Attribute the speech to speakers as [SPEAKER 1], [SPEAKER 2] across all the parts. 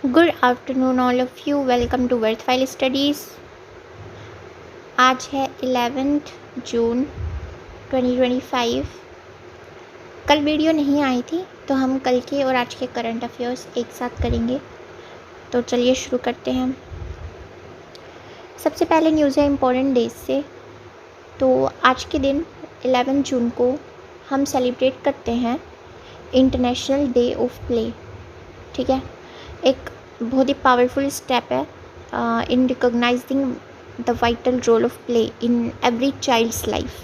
[SPEAKER 1] Good afternoon all of you, welcome to worthwhile studies. आज है 11 जून 2025। कल वीडियो नहीं आई थी तो हम कल के और आज के करंट अफेयर्स एक साथ करेंगे। तो चलिए शुरू करते हैं। सबसे पहले न्यूज़ है इम्पोर्टेंट डेज से। तो आज के दिन 11 जून को हम सेलिब्रेट करते हैं इंटरनेशनल डे ऑफ प्ले। ठीक है, एक बहुत ही पावरफुल स्टेप है in recognizing the vital role of play in every child's life,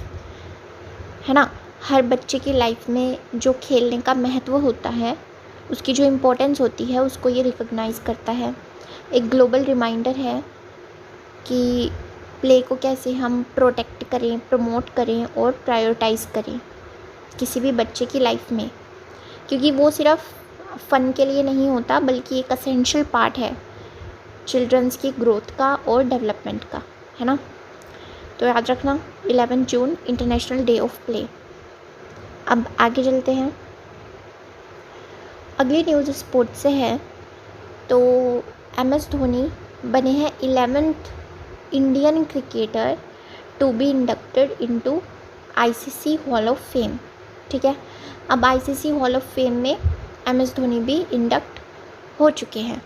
[SPEAKER 1] है ना। हर बच्चे की लाइफ में जो खेलने का महत्व होता है, उसकी जो इम्पोर्टेंस होती है, उसको ये रिकॉग्नाइज करता है। एक ग्लोबल रिमाइंडर है कि प्ले को कैसे हम प्रोटेक्ट करें, प्रमोट करें और प्रायोरिटाइज़ करें किसी भी बच्चे की लाइफ में, क्योंकि वो सिर्फ फ़न के लिए नहीं होता बल्कि एक असेंशियल पार्ट है चिल्ड्रंस की ग्रोथ का और डेवलपमेंट का, है ना। तो याद रखना 11 जून इंटरनेशनल डे ऑफ प्ले। अब आगे चलते हैं। अगली न्यूज़ स्पोर्ट्स से है। तो MS धोनी बने हैं 11th Indian cricketer to be inducted into ICC hall of fame. ठीक है, अब ICC हॉल ऑफ फेम में MS धोनी भी इंडक्ट हो चुके हैं।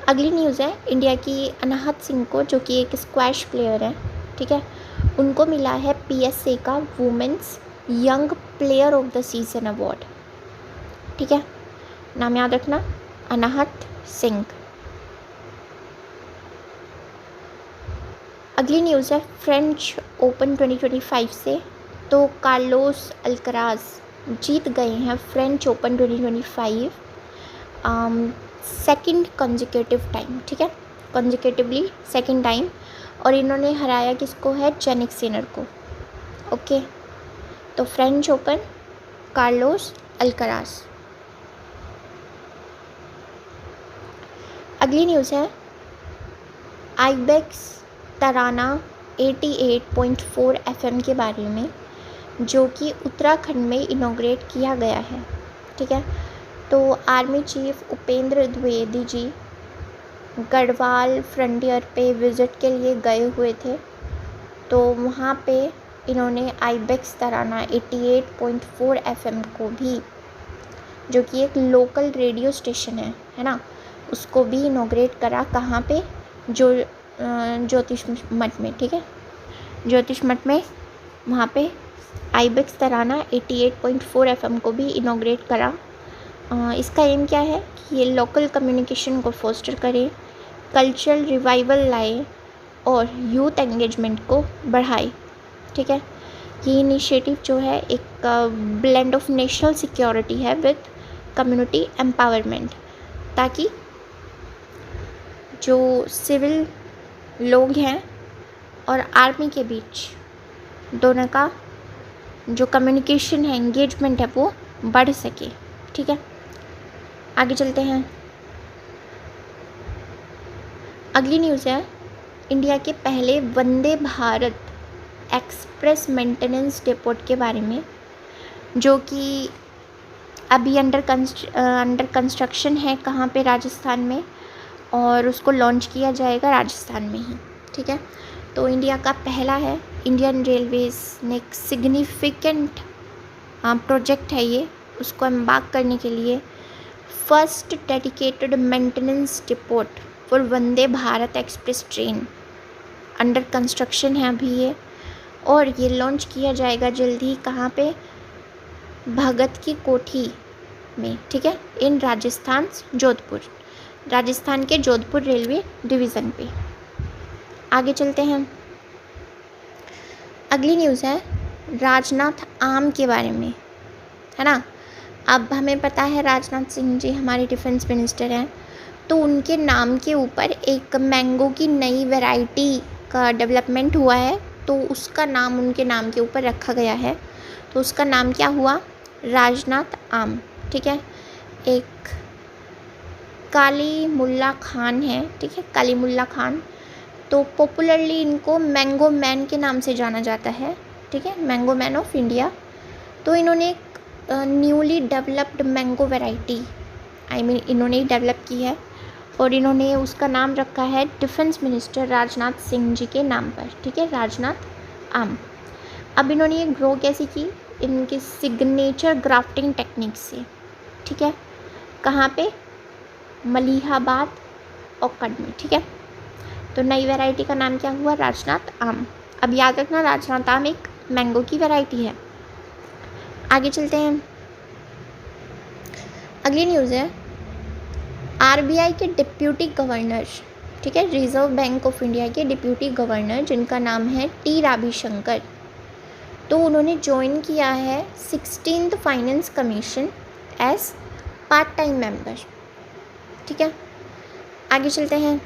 [SPEAKER 1] अगली न्यूज़ है इंडिया की अनाहत सिंह को, जो कि एक स्क्वैश प्लेयर है। ठीक है, उनको मिला है PSA का women's young player of the season award. ठीक है, नाम याद रखना, अनाहत सिंह। अगली न्यूज़ है फ्रेंच ओपन 2025 से। तो कार्लोस अल्कराज जीत गए हैं French open 2025 second consecutive time. ठीक है, कंजिक्यूटिवली सेकंड टाइम, और इन्होंने हराया किसको है, जेनिक सिनर को। ओके, तो फ्रेंच ओपन कार्लोस अल्कराज। अगली न्यूज़ है आइबेक्स तराना 88.4 FM के बारे में, जो कि उत्तराखंड में इनॉग्रेट किया गया है। ठीक है, तो army chief Upendra Dwivedi ji Garhwal frontier पे विज़िट के लिए गए हुए थे। तो वहाँ पे इन्होंने आइबेक्स तराना 88.4 FM को भी, जो कि एक लोकल रेडियो स्टेशन है ना, उसको भी इनॉग्रेट करा। कहाँ पे, जो ज्योतिष मठ में। ठीक है, ज्योतिष मठ में वहाँ पे आइबेक्स तराना 88.4 FM को भी इनॉग्रेट करा। इसका एम क्या है कि ये लोकल कम्युनिकेशन को फोस्टर करे, कल्चरल रिवाइवल लाए और यूथ एंगेजमेंट को बढ़ाए। ठीक है, ये इनिशिएटिव जो है एक ब्लेंड ऑफ नेशनल सिक्योरिटी है विद कम्युनिटी एम्पावरमेंट, ताकि जो सिविल लोग हैं और आर्मी के बीच दोनों का जो कम्युनिकेशन है, एंगेजमेंट है, वो बढ़ सके। ठीक है, आगे चलते हैं। अगली न्यूज़ है इंडिया के पहले Vande Bharat express maintenance deputy के बारे में, जो कि अभी अंडर कंस्ट्रक्शन है। कहाँ पे, राजस्थान में, और उसको लॉन्च किया जाएगा राजस्थान में ही। ठीक है, तो इंडिया का पहला है। इंडियन रेलवेज़ ने एक सिग्निफिकेंट प्रोजेक्ट है ये, उसको एम्बार्क करने के लिए first dedicated maintenance depot for Vande Bharat express train under construction है अभी ये, और ये लॉन्च किया जाएगा जल्द ही। कहाँ पे, भगत की कोठी में। ठीक है, इन राजस्थान, जोधपुर, राजस्थान के जोधपुर रेलवे डिवीज़न पे। आगे चलते हैं। अगली न्यूज़ है राजनाथ आम के बारे में, है ना। अब हमें पता है राजनाथ सिंह जी हमारे डिफेंस मिनिस्टर हैं, तो उनके नाम के ऊपर एक मैंगो की नई वैरायटी का डेवलपमेंट हुआ है, तो उसका नाम उनके नाम के ऊपर रखा गया है। तो उसका नाम क्या हुआ, राजनाथ आम। ठीक है, एक काली मुल्ला खान है। ठीक है, काली मुल्ला खान, तो पॉपुलरली इनको मैंगो मैन के नाम से जाना जाता है। ठीक है, मैंगो मैन ऑफ इंडिया। तो इन्होंने एक न्यूली डेवलप्ड मैंगो वैरायटी, इन्होंने ही डेवलप की है और इन्होंने उसका नाम रखा है डिफेंस मिनिस्टर राजनाथ सिंह जी के नाम पर, ठीक है, राजनाथ आम। अब इन्होंने ये ग्रो कैसे की, इनके सिग्नेचर ग्राफ्टिंग टेक्निक से, ठीक है, कहाँ पे, मलिहाबाद और कटनी, ठीक है। तो नई वैरायटी का नाम क्या हुआ, राजनाथ आम। अब याद रखना राजनाथ आम एक मैंगो की वैरायटी है। आगे चलते हैं, अगली न्यूज़ है आरबीआई के डिप्यूटी गवर्नर, ठीक है, रिजर्व बैंक ऑफ इंडिया के डिप्यूटी गवर्नर जिनका नाम है टी रविशंकर, तो उन्होंने ज्वाइन किया है 16th finance commission as part time member, ठीक है। आगे चलते हैं,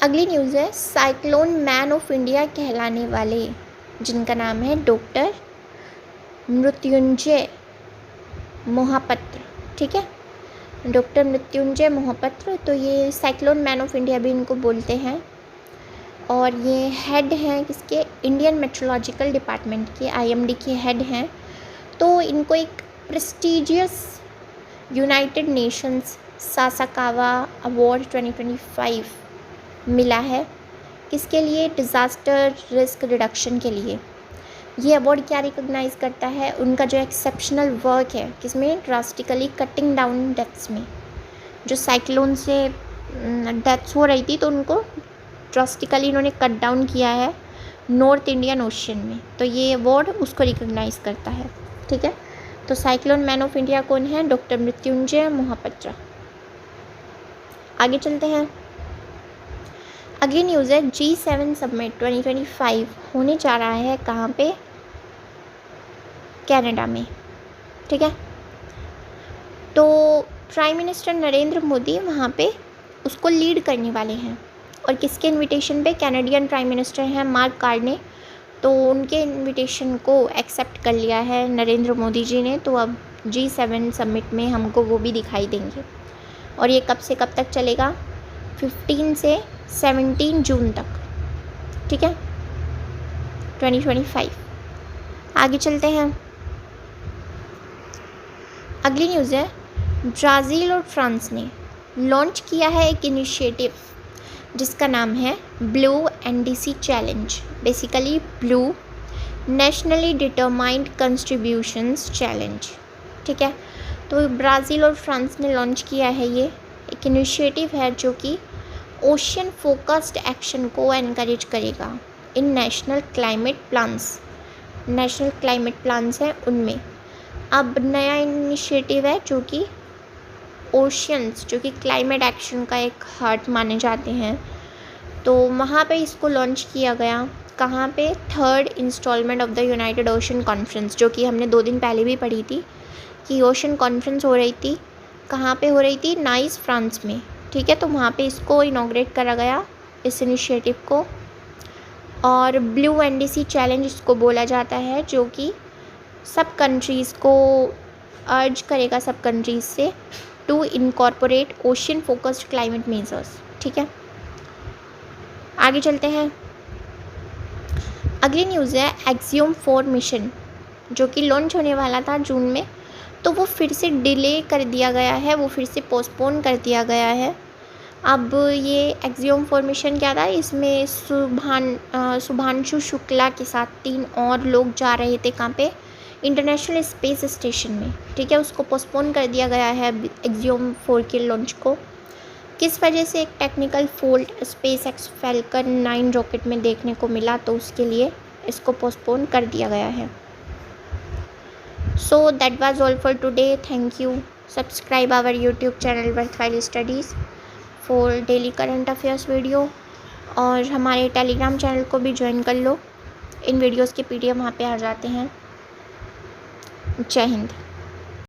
[SPEAKER 1] अगली न्यूज़ है साइक्लोन मैन ऑफ इंडिया कहलाने वाले जिनका नाम है डॉक्टर मृत्युंजय मोहापात्र, ठीक है, डॉक्टर मृत्युंजय मोहापात्र। तो ये साइक्लोन मैन ऑफ इंडिया भी इनको बोलते हैं और ये हेड हैं किसके, इंडियन मेट्रोलॉजिकल डिपार्टमेंट के, आईएमडी के हेड हैं। तो इनको एक prestigious United Nations Sasakawa award 2025 मिला है, किसके लिए, डिज़ास्टर रिस्क रिडक्शन के लिए। ये अवार्ड क्या रिकॉग्नाइज करता है, उनका जो एक्सेप्शनल वर्क है किसमें, ड्रास्टिकली कटिंग डाउन डेथ्स में, जो साइक्लोन से डेथ्स हो रही थी तो उनको ड्रास्टिकली इन्होंने कट डाउन किया है नॉर्थ इंडियन ओशन में, तो ये अवार्ड उसको रिकॉग्नाइज करता है, ठीक है। तो साइक्लोन मैन ऑफ इंडिया कौन है, डॉक्टर मृत्युंजय मोहापात्र। आगे चलते हैं, अगली न्यूज़ है G7 समिट 2025 होने जा रहा है कहाँ पे, कनाडा में, ठीक है। तो प्राइम मिनिस्टर नरेंद्र मोदी वहाँ पे उसको लीड करने वाले हैं और किसके इनविटेशन पे, कैनेडियन प्राइम मिनिस्टर हैं मार्क कार्ने, तो उनके इनविटेशन को एक्सेप्ट कर लिया है नरेंद्र मोदी जी ने। तो अब G7 समिट में हमको वो भी दिखाई देंगे और ये कब से कब तक चलेगा, 15 से 17 जून तक, ठीक है, 2025। आगे चलते हैं, अगली न्यूज़ है ब्राज़ील और फ्रांस ने लॉन्च किया है एक इनिशिएटिव जिसका नाम है blue NDC challenge, basically blue nationally determined contributions challenge, ठीक है। तो ब्राज़ील और फ्रांस ने लॉन्च किया है, ये एक इनिशिएटिव है जो कि ओशियन फोकस्ड एक्शन को एनकरेज करेगा in national climate plans, national climate plans हैं उनमें। अब नया इनिशिएटिव है जो कि ओशियंस, जो कि क्लाइमेट एक्शन का एक हार्ट माने जाते हैं, तो वहाँ पे इसको लॉन्च किया गया, कहाँ पे, 3rd installment of the United ocean conference, जो कि हमने 2 दिन पहले भी पढ़ी थी कि ओशन कॉन्फ्रेंस हो रही थी, कहाँ पे हो रही थी, नाइस फ्रांस में, ठीक है। तो वहाँ पे इसको इनॉग्रेट करा गया इस इनिशिएटिव को, और ब्लू एनडीसी चैलेंज इसको बोला जाता है, जो कि सब कंट्रीज़ को अर्ज करेगा, सब कंट्रीज़ से to incorporate ocean focused climate measures, ठीक है। आगे चलते हैं, अगली न्यूज़ है एक्सियोम 4 मिशन जो कि लॉन्च होने वाला था जून में, तो वो फिर से डिले कर दिया गया है, वो फिर से पोस्टपोन कर दिया गया है। अब ये एक्सियोम 4 मिशन क्या था, इसमें शुभांशु शुक्ला के साथ 3 और लोग जा रहे थे, कहाँ पे, इंटरनेशनल स्पेस स्टेशन में, ठीक है। उसको पोस्टपोन कर दिया गया है एक्सियोम 4 के लॉन्च को, किस वजह से, एक technical fault space x falcon 9 rocket में देखने को मिला, तो उसके लिए इसको पोस्टपोन कर दिया गया है। So that was all for today, thank you, subscribe our YouTube channel worthwhile studies for daily current affairs video, और हमारे टेलीग्राम चैनल को भी ज्वाइन कर लो, इन वीडियोज़ के PDF वहाँ पे आ जाते हैं। जय हिंद।